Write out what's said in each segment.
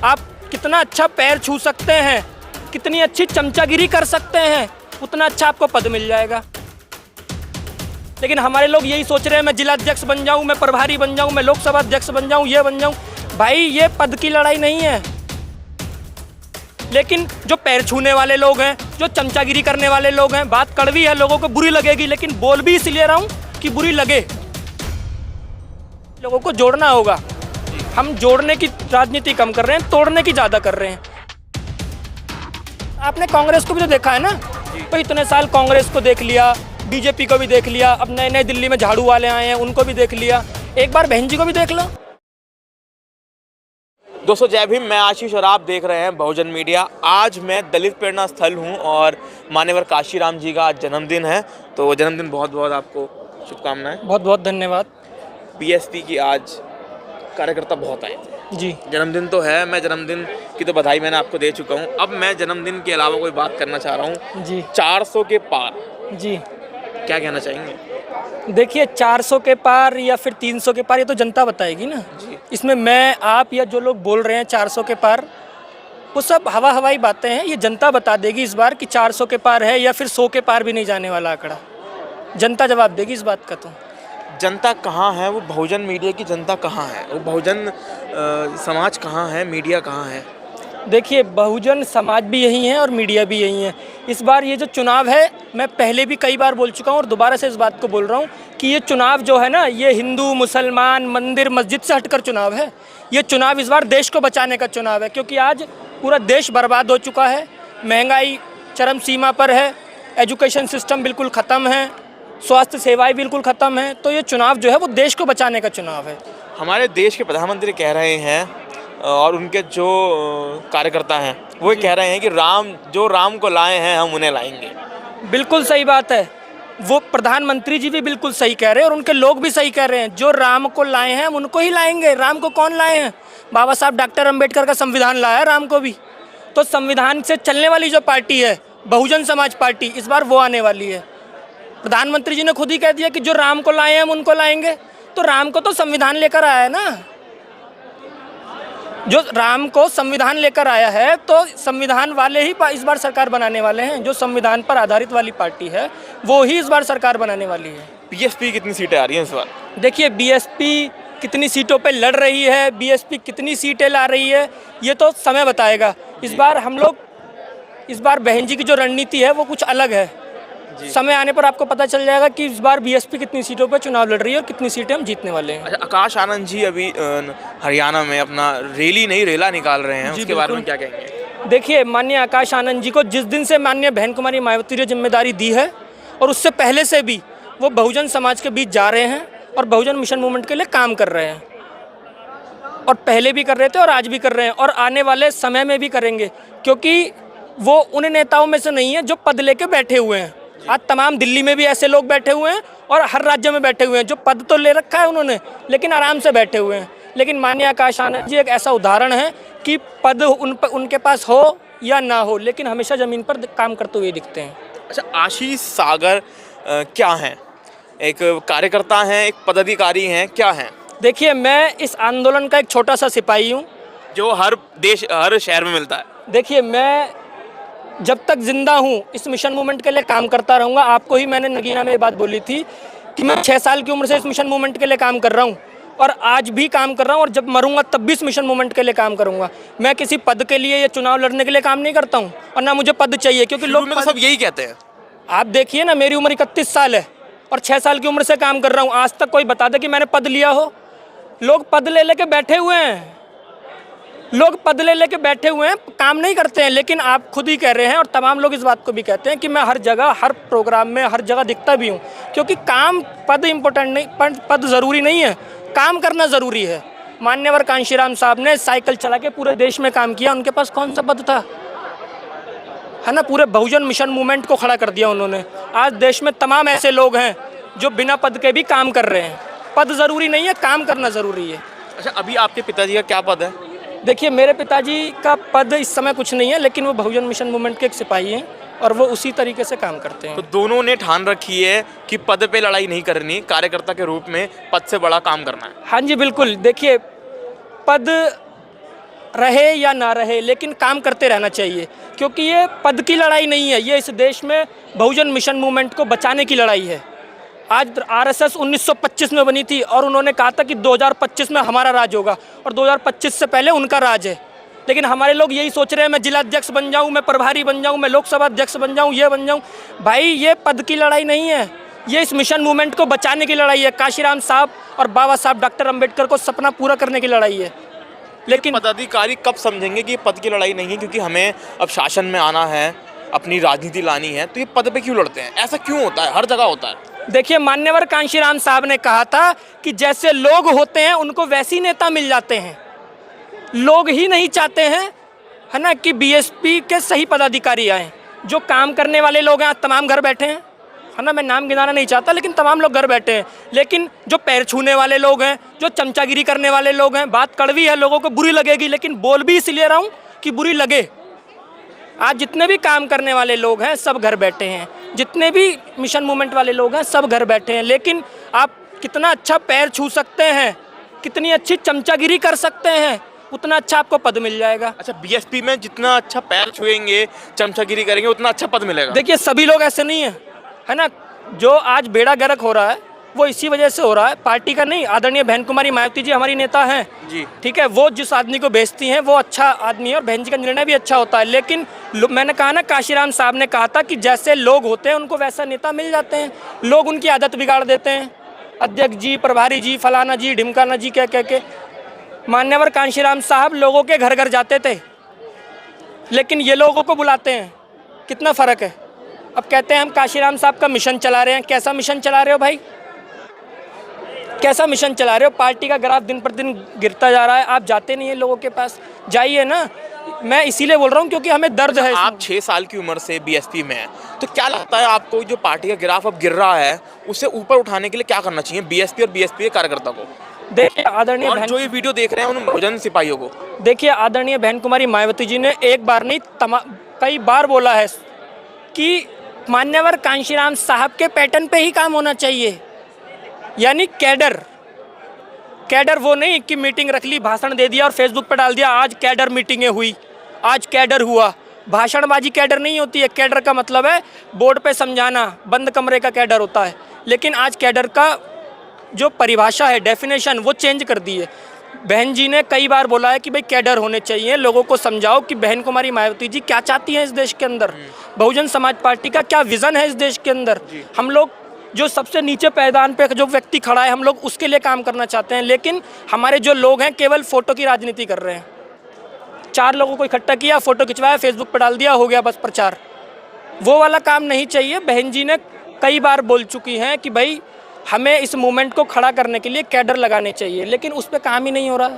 आप कितना अच्छा पैर छू सकते हैं, कितनी अच्छी चमचागिरी कर सकते हैं, उतना अच्छा आपको पद मिल जाएगा। लेकिन हमारे लोग यही सोच रहे हैं मैं जिलाध्यक्ष बन जाऊं, मैं प्रभारी बन जाऊं, मैं लोकसभा अध्यक्ष बन जाऊं, ये बन जाऊं। भाई ये पद की लड़ाई नहीं है। लेकिन जो पैर छूने वाले लोग हैं, जो चमचागिरी करने वाले लोग हैं, बात कड़वी है, लोगों को बुरी लगेगी, लेकिन बोल भी इसलिए रहा हूं कि बुरी लगे। लोगों को जोड़ना होगा। हम जोड़ने की राजनीति कम कर रहे हैं, तोड़ने की ज़्यादा कर रहे हैं। आपने कांग्रेस को भी तो देखा है ना, तो इतने साल कांग्रेस को देख लिया, बीजेपी को भी देख लिया, अब नए नए दिल्ली में झाड़ू वाले आए हैं, उनको भी देख लिया, एक बार बहन जी को भी देख लो। दोस्तों जय भीम, मैं आशीष और आप देख रहे हैं बहुजन मीडिया। आज मैं दलित प्रेरणा स्थल हूं और मान्यवर काशीराम जी का आज जन्मदिन है, तो जन्मदिन बहुत बहुत आपको शुभकामनाएं। बहुत बहुत धन्यवाद। बीएसपी की आज कार्यकर्ता बहुत आए थे जी। जन्मदिन तो है, मैं जन्मदिन की तो बधाई मैंने आपको दे चुका हूं। अब मैं जन्मदिन के अलावा कोई बात करना चाह रहा हूं जी। 400 के पार जी, क्या कहना चाहेंगे? देखिए 400 के पार या फिर 300 के पार ये तो जनता बताएगी ना जी। इसमें मैं, आप या जो लोग बोल रहे हैं 400 के पार, वो सब हवाई बातें हैं। ये जनता बता देगी इस बार कि 400 के पार है या फिर 100 के पार भी नहीं जाने वाला आंकड़ा। जनता जवाब देगी इस बात का। तो जनता कहाँ है? वो बहुजन मीडिया की जनता कहाँ है? वो बहुजन समाज कहाँ है? मीडिया कहाँ है? देखिए बहुजन समाज भी यही है और मीडिया भी यही है। इस बार ये जो चुनाव है, मैं पहले भी कई बार बोल चुका हूँ और दोबारा से इस बात को बोल रहा हूँ कि ये चुनाव जो है ना, ये हिंदू मुसलमान मंदिर मस्जिद से हटकर चुनाव है। ये चुनाव इस बार देश को बचाने का चुनाव है, क्योंकि आज पूरा देश बर्बाद हो चुका है, महंगाई चरम सीमा पर है, एजुकेशन सिस्टम बिल्कुल ख़त्म है, स्वास्थ्य सेवाएँ बिल्कुल ख़त्म है। तो ये चुनाव जो है वो देश को बचाने का चुनाव है। हमारे देश के प्रधानमंत्री कह रहे हैं और उनके जो कार्यकर्ता हैं वो कह रहे हैं कि राम को लाए हैं हम उन्हें लाएंगे। बिल्कुल सही बात है। वो प्रधानमंत्री जी भी बिल्कुल सही कह रहे हैं और उनके लोग भी सही कह रहे हैं। जो राम को लाए हैं हम उनको ही लाएंगे। राम को कौन लाए हैं? बाबा साहब डॉक्टर अंबेडकर का संविधान लाया है राम को भी। तो संविधान से चलने वाली जो पार्टी है बहुजन समाज पार्टी, इस बार वो आने वाली है। प्रधानमंत्री जी ने खुद ही कह दिया कि जो राम को लाए हैं हम उनको लाएंगे। तो राम को तो संविधान लेकर आया है ना, जो राम को संविधान लेकर आया है, तो संविधान वाले ही इस बार सरकार बनाने वाले हैं। जो संविधान पर आधारित वाली पार्टी है वो ही इस बार सरकार बनाने वाली है। बीएसपी कितनी सीटें आ रही हैं इस बार? देखिए बीएसपी कितनी सीटों पे लड़ रही है, बीएसपी कितनी सीटें ला रही है, ये तो समय बताएगा। इस बार बहन जी की जो रणनीति है वो कुछ अलग है। समय आने पर आपको पता चल जाएगा कि इस बार बीएसपी कितनी सीटों पर चुनाव लड़ रही है और कितनी सीटें हम जीतने वाले हैं। अच्छा, आकाश आनंद जी अभी हरियाणा में अपना रैली निकाल रहे हैं, उसके बारे में क्या कहेंगे? देखिए माननीय आकाश आनंद जी को जिस दिन से माननीय बहन कुमारी मायावती ने जिम्मेदारी दी है और उससे पहले से भी वो बहुजन समाज के बीच जा रहे हैं और बहुजन मिशन मूवमेंट के लिए काम कर रहे हैं। और पहले भी कर रहे थे और आज भी कर रहे हैं और आने वाले समय में भी करेंगे, क्योंकि वो उन नेताओं में से नहीं है जो पद लेके बैठे हुए हैं। आज तमाम दिल्ली में भी ऐसे लोग बैठे हुए हैं और हर राज्य में बैठे हुए हैं जो पद तो ले रखा है उन्होंने, लेकिन आराम से बैठे हुए हैं। लेकिन माननीय आकाश आनंद जी एक ऐसा उदाहरण है कि पद उनके पास हो या ना हो, लेकिन हमेशा ज़मीन पर काम करते हुए दिखते हैं। अच्छा, आशीष सागर क्या हैं? एक कार्यकर्ता हैं, एक पदाधिकारी हैं, क्या हैं? देखिए मैं इस आंदोलन का एक छोटा सा सिपाही हूँ जो हर शहर में मिलता है। देखिए मैं जब तक जिंदा हूँ इस मिशन मूवमेंट के लिए काम करता रहूँगा। आपको ही मैंने नगीना में ये बात बोली थी कि मैं 6 साल की उम्र से इस मिशन मूवमेंट के लिए काम कर रहा हूँ और आज भी काम कर रहा हूँ और जब मरूंगा तब भी इस मिशन मूवमेंट के लिए काम करूँगा। मैं किसी पद के लिए या चुनाव लड़ने के लिए काम नहीं करता हूँ और ना मुझे पद चाहिए, क्योंकि लोग तो सब यही कहते हैं। आप देखिए ना, मेरी उम्र 31 साल है और 6 साल की उम्र से काम कर रहा हूँ। आज तक कोई बता दे कि मैंने पद लिया हो? लोग पद ले लेके बैठे हुए हैं, बैठे हुए हैं, काम नहीं करते हैं। लेकिन आप खुद ही कह रहे हैं और तमाम लोग इस बात को भी कहते हैं कि मैं हर जगह हर प्रोग्राम में हर जगह दिखता भी हूँ, क्योंकि काम पद इम्पोर्टेंट नहीं, पद ज़रूरी नहीं है, काम करना ज़रूरी है। मान्यवर कांशीराम साहब ने साइकिल चला के पूरे देश में काम किया, उनके पास कौन सा पद था? है ना, पूरे बहुजन मिशन मूवमेंट को खड़ा कर दिया उन्होंने। आज देश में तमाम ऐसे लोग हैं जो बिना पद के भी काम कर रहे हैं। पद ज़रूरी नहीं है, काम करना ज़रूरी है। अच्छा, अभी आपके पिताजी का क्या पद है? देखिए मेरे पिताजी का पद इस समय कुछ नहीं है, लेकिन वो बहुजन मिशन मूवमेंट के एक सिपाही हैं और वो उसी तरीके से काम करते हैं। तो दोनों ने ठान रखी है कि पद पे लड़ाई नहीं करनी, कार्यकर्ता के रूप में पद से बड़ा काम करना है। हाँ जी बिल्कुल। देखिए पद रहे या ना रहे, लेकिन काम करते रहना चाहिए, क्योंकि ये पद की लड़ाई नहीं है, ये इस देश में बहुजन मिशन मूवमेंट को बचाने की लड़ाई है। आज आरएसएस 1925 में बनी थी और उन्होंने कहा था कि 2025 में हमारा राज होगा, और 2025 से पहले उनका राज है। लेकिन हमारे लोग यही सोच रहे हैं मैं जिलाध्यक्ष बन जाऊं, मैं प्रभारी बन जाऊं, मैं लोकसभा अध्यक्ष बन जाऊं, ये बन जाऊं। भाई ये पद की लड़ाई नहीं है, ये इस मिशन मूवमेंट को बचाने की लड़ाई है। काशीराम साहब और बाबा साहब डॉक्टर अंबेडकर को सपना पूरा करने की लड़ाई है। लेकिन पदाधिकारी कब समझेंगे कि ये पद की लड़ाई नहीं है, क्योंकि हमें अब शासन में आना है, अपनी राजनीति लानी है, तो ये पद पे क्यों लड़ते हैं? ऐसा क्यों होता है? हर जगह होता है। देखिए, मान्यवर कांशीराम साहब ने कहा था कि जैसे लोग होते हैं उनको वैसे ही नेता मिल जाते हैं। लोग ही नहीं चाहते हैं, है ना, कि बीएसपी के सही पदाधिकारी आए। जो काम करने वाले लोग हैं आज तमाम घर बैठे हैं, है ना, मैं नाम गिनाना नहीं चाहता, लेकिन तमाम लोग घर बैठे हैं। लेकिन जो पैर छूने वाले लोग हैं, जो चमचागिरी करने वाले लोग हैं, बात कड़वी है, लोगों को बुरी लगेगी, लेकिन बोल भी इसलिए रहा हूँ कि बुरी लगे। आज जितने भी काम करने वाले लोग हैं सब घर बैठे हैं, जितने भी मिशन मूवमेंट वाले लोग हैं सब घर बैठे हैं। लेकिन आप कितना अच्छा पैर छू सकते हैं, कितनी अच्छी चमचागिरी कर सकते हैं, उतना अच्छा आपको पद मिल जाएगा। अच्छा, बीएसपी में जितना अच्छा पैर छुएंगे, चमचागिरी करेंगे, उतना अच्छा पद मिलेगा? देखिए, सभी लोग ऐसे नहीं है ना। जो आज बेड़ा गर्क हो रहा है वो इसी वजह से हो रहा है, पार्टी का नहीं। आदरणीय बहन कुमारी मायावती जी हमारी नेता हैं जी, ठीक है, वो जिस आदमी को भेजती हैं वो अच्छा आदमी है और बहन जी का निर्णय भी अच्छा होता है। लेकिन मैंने कहा ना, काशीराम साहब ने कहा था कि जैसे लोग होते हैं उनको वैसा नेता मिल जाते हैं। लोग उनकी आदत बिगाड़ देते हैं, अध्यक्ष जी, प्रभारी जी, फलाना जी, ढिमकाना जी कह के। मान्यवर कांशीराम साहब लोगों के घर घर जाते थे, लेकिन ये लोगों को बुलाते हैं। कितना फ़र्क है। अब कहते हैं हम काशीराम साहब का मिशन चला रहे हैं। कैसा मिशन चला रहे हो भाई? कैसा मिशन चला रहे हो? पार्टी का ग्राफ दिन पर दिन गिरता जा रहा है, आप जाते नहीं हैं लोगों के पास। जाइए ना, मैं इसीलिए बोल रहा हूँ क्योंकि हमें दर्द है। आप 6 साल की उम्र से बीएसपी में हैं, तो क्या लगता है आपको जो पार्टी का ग्राफ अब गिर रहा है उसे ऊपर उठाने के लिए क्या करना चाहिए बीएसपी और बीएसपी के कार्यकर्ता को? देखिए आदरणीय और जो ये वीडियो देख रहे हैं उन बहुजन सिपाहियों को, देखिए आदरणीय बहन कुमारी मायावती जी ने एक बार नहीं कई बार बोला है कि मान्यवर कांशीराम साहब के पैटर्न पे ही काम होना चाहिए, यानी कैडर। कैडर वो नहीं कि मीटिंग रख ली, भाषण दे दिया और फेसबुक पर डाल दिया आज कैडर मीटिंगें हुई, आज कैडर हुआ। भाषणबाजी कैडर नहीं होती है। कैडर का मतलब है बोर्ड पे समझाना, बंद कमरे का कैडर होता है। लेकिन आज कैडर का जो परिभाषा है, डेफिनेशन, वो चेंज कर दी है। बहन जी ने कई बार बोला है कि भाई कैडर होने चाहिए, लोगों को समझाओ कि बहन कुमारी मायावती जी क्या चाहती हैं इस देश के अंदर, बहुजन समाज पार्टी का क्या विज़न है इस देश के अंदर। हम लोग जो सबसे नीचे पैदान पे जो व्यक्ति खड़ा है, हम लोग उसके लिए काम करना चाहते हैं। लेकिन हमारे जो लोग हैं केवल फ़ोटो की राजनीति कर रहे हैं। 4 लोगों को इकट्ठा किया, फ़ोटो खिंचवाया, फेसबुक पर डाल दिया, हो गया बस प्रचार। वो वाला काम नहीं चाहिए। बहन जी ने कई बार बोल चुकी हैं कि भाई हमें इस मूवमेंट को खड़ा करने के लिए कैडर लगाने चाहिए, लेकिन उस पर काम ही नहीं हो रहा।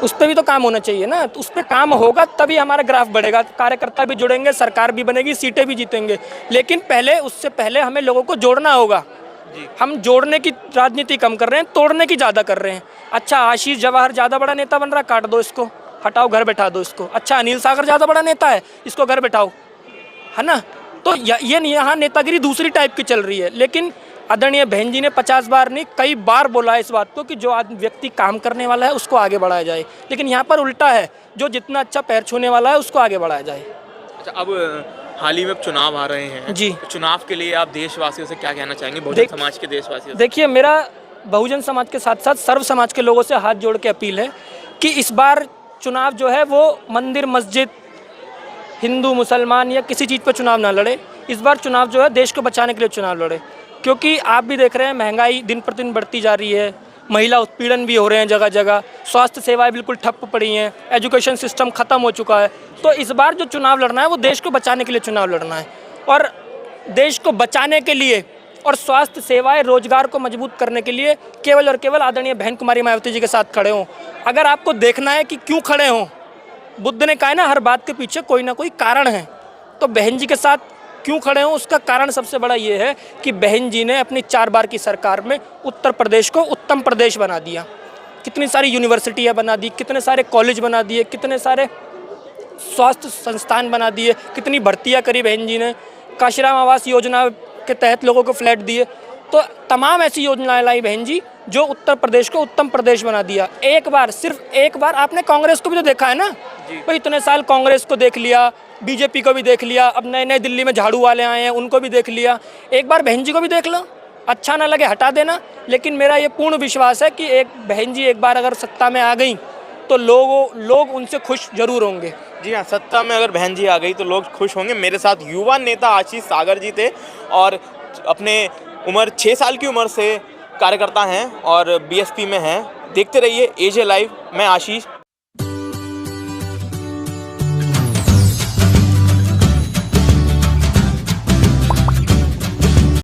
उस पर भी तो काम होना चाहिए ना, तो उस पर काम होगा तभी हमारा ग्राफ बढ़ेगा, कार्यकर्ता भी जुड़ेंगे, सरकार भी बनेगी, सीटें भी जीतेंगे। लेकिन पहले, उससे पहले हमें लोगों को जोड़ना होगा। हम जोड़ने की राजनीति कम कर रहे हैं, तोड़ने की ज़्यादा कर रहे हैं। अच्छा, आशीष जवाहर ज़्यादा बड़ा नेता बन रहा, काट दो इसको, हटाओ, घर बैठा दो इसको। अच्छा, अनिल सागर ज़्यादा बड़ा नेता है, इसको घर बैठाओ, है ना। तो ये यहाँ नेतागिरी दूसरी टाइप की चल रही है। लेकिन आदरणीय बहन जी ने 50 बार नहीं कई बार बोला है इस बात को कि जो व्यक्ति काम करने वाला है उसको आगे बढ़ाया जाए। लेकिन यहाँ पर उल्टा है, जो जितना अच्छा पैर छूने वाला है उसको आगे बढ़ाया जाए। अच्छा, अब हाल ही में चुनाव आ रहे हैं जी, तो चुनाव के लिए आप देशवासियों से क्या कहना चाहेंगे, बहुजन समाज के देशवासियों से? देखिए, मेरा बहुजन समाज के साथ साथ सर्व समाज के लोगों से हाथ जोड़ के अपील है कि इस बार चुनाव जो है वो मंदिर, मस्जिद, हिंदू, मुसलमान या किसी चीज़ पर चुनाव ना लड़े। इस बार चुनाव जो है देश को बचाने के लिए चुनाव लड़े, क्योंकि आप भी देख रहे हैं महंगाई दिन प्रतिदिन बढ़ती जा रही है, महिला उत्पीड़न भी हो रहे हैं जगह जगह, स्वास्थ्य सेवाएं बिल्कुल ठप पड़ी हैं, एजुकेशन सिस्टम ख़त्म हो चुका है। तो इस बार जो चुनाव लड़ना है वो देश को बचाने के लिए चुनाव लड़ना है, और देश को बचाने के लिए और स्वास्थ्य सेवाएं, रोजगार को मजबूत करने के लिए केवल और केवल आदरणीय बहन कुमारी मायावती जी के साथ खड़े हों। अगर आपको देखना है कि क्यों खड़े हों, बुद्ध ने कहा है ना, हर बात के पीछे कोई ना कोई कारण है। तो बहन जी के साथ क्यों खड़े हों, उसका कारण सबसे बड़ा ये है कि बहन जी ने अपनी 4 बार की सरकार में उत्तर प्रदेश को उत्तम प्रदेश बना दिया। कितनी सारी यूनिवर्सिटियाँ बना दी, कितने सारे कॉलेज बना दिए, कितने सारे स्वास्थ्य संस्थान बना दिए, कितनी भर्तियाँ करी बहन जी ने, काशीराम आवास योजना के तहत लोगों को फ्लैट दिए। तो तमाम ऐसी योजनाएं लाई बहन जी जो उत्तर प्रदेश को उत्तम प्रदेश बना दिया। एक बार, सिर्फ एक बार आपने कांग्रेस को भी तो देखा है ना भाई, इतने साल कांग्रेस को देख लिया, बीजेपी को भी देख लिया, अब नए नए दिल्ली में झाड़ू वाले आए हैं उनको भी देख लिया, एक बार बहन जी को भी देख लो, अच्छा ना लगे हटा देना। लेकिन मेरा ये पूर्ण विश्वास है कि एक बहन जी एक बार अगर सत्ता में आ गई तो लोग उनसे खुश जरूर होंगे। जी हाँ, सत्ता में अगर बहन जी आ गई तो लोग खुश होंगे। मेरे साथ युवा नेता आशीष सागर जी थे और अपने उम्र 6 साल की उम्र से कार्यकर्ता हैं और बीएसपी में हैं। देखते रहिए एजे लाइव। मैं आशीष।